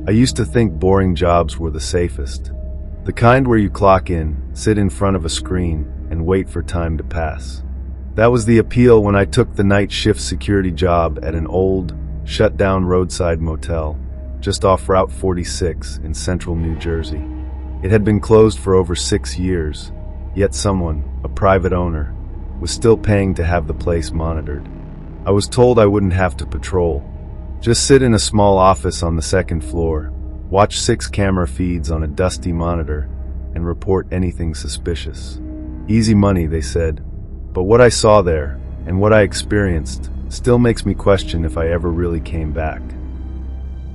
I used to think boring jobs were the safest. The kind where you clock in, sit in front of a screen, and wait for time to pass. That was the appeal when I took the night shift security job at an old, shut-down roadside motel, just off Route 46 in central New Jersey. It had been closed for over 6 years, yet someone, a private owner, was still paying to have the place monitored. I was told I wouldn't have to patrol. Just sit in a small office on the second floor, watch 6 camera feeds on a dusty monitor, and report anything suspicious. Easy money, they said. But what I saw there, and what I experienced, still makes me question if I ever really came back.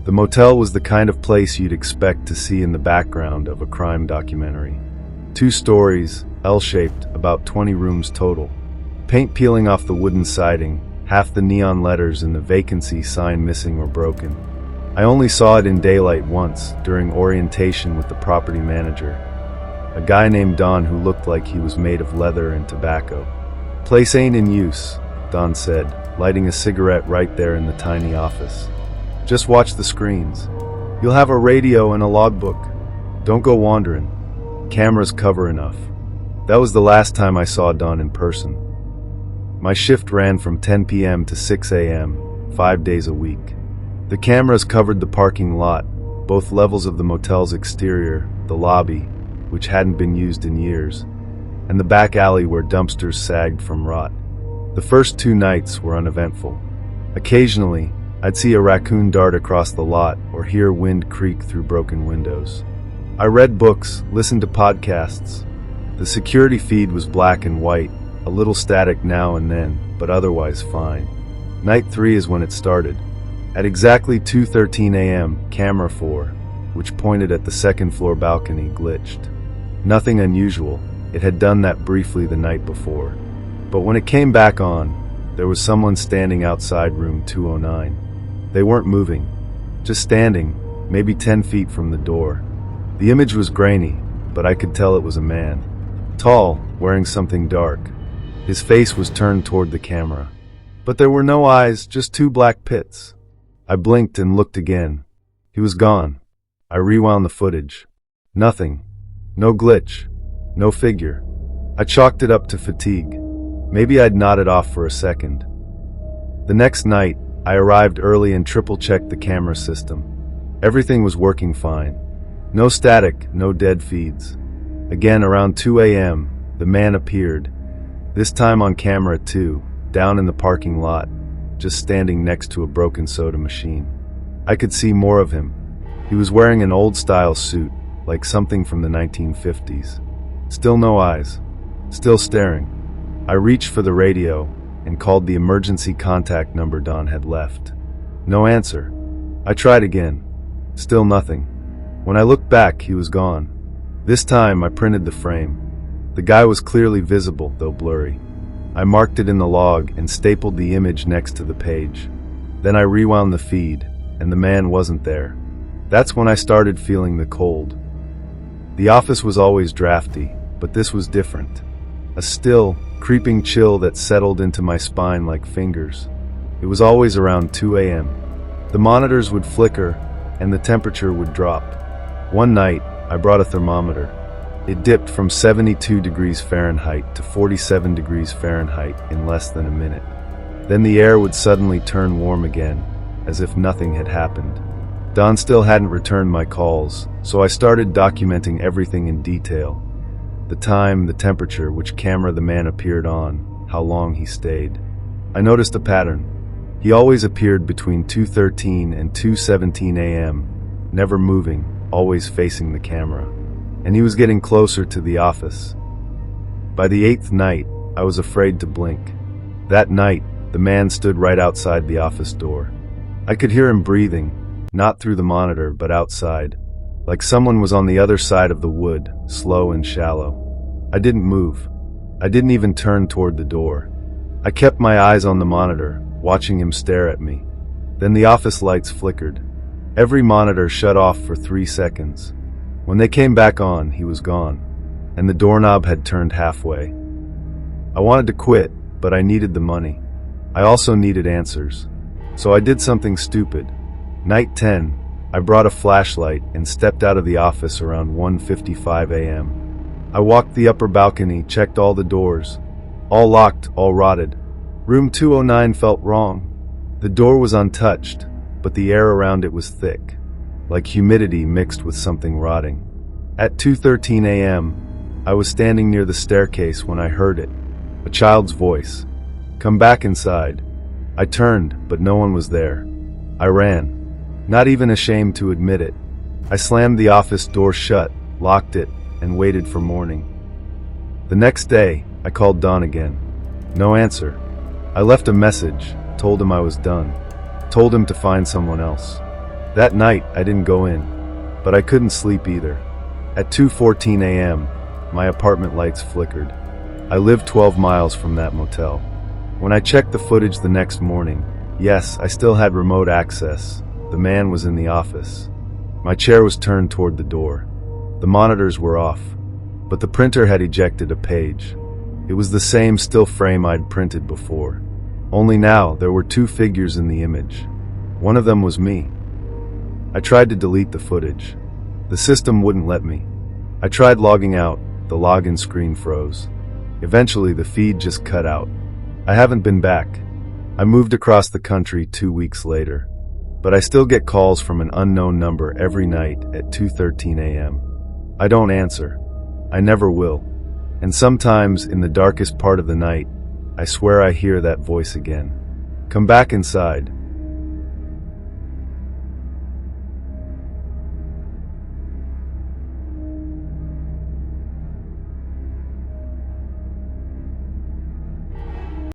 The motel was the kind of place you'd expect to see in the background of a crime documentary. 2 stories, L-shaped, about 20 rooms total. Paint peeling off the wooden siding, half the neon letters in the vacancy sign missing or broken. I only saw it in daylight once, during orientation with the property manager, a guy named Don who looked like he was made of leather and tobacco. "Place ain't in use," Don said, lighting a cigarette right there in the tiny office. "Just watch the screens. You'll have a radio and a logbook. Don't go wandering. Cameras cover enough." That was the last time I saw Don in person. My shift ran from 10 p.m. to 6 a.m., 5 days a week. The cameras covered the parking lot, both levels of the motel's exterior, the lobby, which hadn't been used in years, and the back alley where dumpsters sagged from rot. The first 2 nights were uneventful. Occasionally, I'd see a raccoon dart across the lot or hear wind creak through broken windows. I read books, listened to podcasts. The security feed was black and white, a little static now and then, but otherwise fine. Night 3 is when it started. At exactly 2:13 a.m., camera 4, which pointed at the second floor balcony, glitched. Nothing unusual. It had done that briefly the night before. But when it came back on, there was someone standing outside room 209. They weren't moving, just standing, maybe 10 feet from the door. The image was grainy, but I could tell it was a man. Tall, wearing something dark. His face was turned toward the camera. But there were no eyes, just 2 black pits. I blinked and looked again. He was gone. I rewound the footage. Nothing. No glitch. No figure. I chalked it up to fatigue. Maybe I'd nodded off for a second. The next night, I arrived early and triple-checked the camera system. Everything was working fine. No static, no dead feeds. Again, around 2 a.m., the man appeared. This time on camera too, down in the parking lot, just standing next to a broken soda machine. I could see more of him. He was wearing an old-style suit, like something from the 1950s. Still no eyes. Still staring. I reached for the radio and called the emergency contact number Don had left. No answer. I tried again. Still nothing. When I looked back, he was gone. This time, I printed the frame. The guy was clearly visible, though blurry. I marked it in the log and stapled the image next to the page. Then I rewound the feed, and the man wasn't there. That's when I started feeling the cold. The office was always drafty, but this was different. A still, creeping chill that settled into my spine like fingers. It was always around 2 a.m. The monitors would flicker, and the temperature would drop. One night, I brought a thermometer. It dipped from 72 degrees Fahrenheit to 47 degrees Fahrenheit in less than a minute. Then the air would suddenly turn warm again, as if nothing had happened. Don still hadn't returned my calls, so I started documenting everything in detail. The time, the temperature, which camera the man appeared on, how long he stayed. I noticed a pattern. He always appeared between 2:13 and 2:17 a.m., never moving, always facing the camera. And he was getting closer to the office. By the 8th night, I was afraid to blink. That night, the man stood right outside the office door. I could hear him breathing, not through the monitor, but outside, like someone was on the other side of the wood, slow and shallow. I didn't move. I didn't even turn toward the door. I kept my eyes on the monitor, watching him stare at me. Then the office lights flickered. Every monitor shut off for 3 seconds. When they came back on, he was gone, and the doorknob had turned halfway. I wanted to quit, but I needed the money. I also needed answers. So I did something stupid. Night 10, I brought a flashlight and stepped out of the office around 1:55 a.m. I walked the upper balcony, checked all the doors. All locked, all rotted. Room 209 felt wrong. The door was untouched, but the air around it was thick, like humidity mixed with something rotting. At 2:13 a.m., I was standing near the staircase when I heard it. A child's voice. "Come back inside." I turned, but no one was there. I ran, not even ashamed to admit it. I slammed the office door shut, locked it, and waited for morning. The next day, I called Don again. No answer. I left a message, told him I was done, told him to find someone else. That night, I didn't go in, but I couldn't sleep either. At 2:14 a.m., my apartment lights flickered. I lived 12 miles from that motel. When I checked the footage the next morning, yes, I still had remote access. The man was in the office. My chair was turned toward the door. The monitors were off, but the printer had ejected a page. It was the same still frame I'd printed before. Only now, there were two figures in the image. One of them was me. I tried to delete the footage. The system wouldn't let me. I tried logging out. The login screen froze. Eventually, the feed just cut out. I haven't been back. I moved across the country 2 weeks later, but I still get calls from an unknown number every night at 2:13 a.m. I don't answer. I never will. And sometimes, in the darkest part of the night, I swear I hear that voice again. "Come back inside."